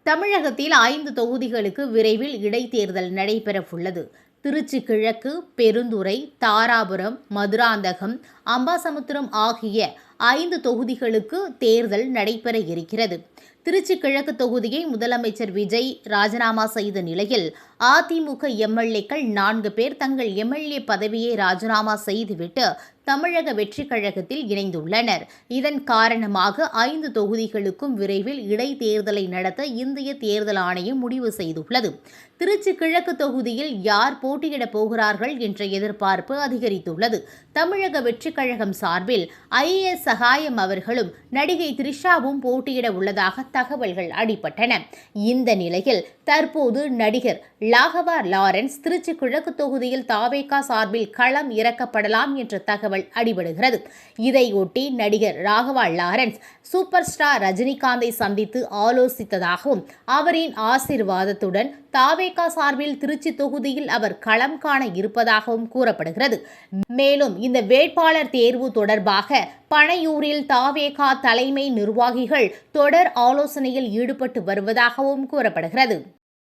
தமிழகத்தில் 5 தொகுதிகளுக்கு விரைவில் இடைத்தேர்தல் நடைபெறவுள்ளது. திருச்சி கிழக்கு, பெருந்துறை, தாராபுரம், மதுராந்தகம், அம்பாசமுத்திரம் ஆகிய 5 தொகுதிகளுக்கு தேர்தல் நடைபெற இருக்கிறது. திருச்சி கிழக்கு தொகுதியை முதலமைச்சர் விஜய் ராஜினாமா செய்த நிலையில் அதிமுக எம்எல்ஏக்கள் 4 பேர் தங்கள் எம்எல்ஏ பதவியை ராஜினாமா செய்துவிட்டு தமிழக வெற்றிக் கழகத்தில் இணைந்துள்ளனர். இதன் காரணமாக 5 தொகுதிகளுக்கும் விரைவில் இடைத்தேர்தலை நடத்த இந்திய தேர்தல் ஆணையம் முடிவு செய்துள்ளது. திருச்சி கிழக்கு தொகுதியில் யார் போட்டியிடப் போகிறார்கள் என்ற எதிர்பார்ப்பு அதிகரித்துள்ளது. தமிழக வெற்றிக் கழகம் சார்பில் ஐஏஎஸ் சகாயம் அவர்களும் நடிகை த்ரிஷாவும் போட்டியிட உள்ளதாக தகவல்கள் அடிபட்டன. இந்த நிலையில் தற்போது நடிகர் ராகவா லாரன்ஸ் திருச்சி கிழக்கு தொகுதியில் தாவேகா சார்பில் களம் இறக்கப்படலாம் என்ற தகவல் அடிபடுகிறது. இதையொட்டி நடிகர் ராகவா லாரன்ஸ் சூப்பர் ஸ்டார் ரஜினிகாந்தை சந்தித்து ஆலோசித்ததாகவும் அவரின் ஆசீர்வாதத்துடன் தாவேகா சார்பில் திருச்சி தொகுதியில் அவர் களம் காண இருப்பதாகவும் கூறப்படுகிறது. மேலும் இந்த வேட்பாளர் தேர்வு தொடர்பாக பனையூரில் தாவேகா தலைமை நிர்வாகிகள் தொடர் ஆலோசனையில் ஈடுபட்டு வருவதாகவும் கூறப்படுகிறது.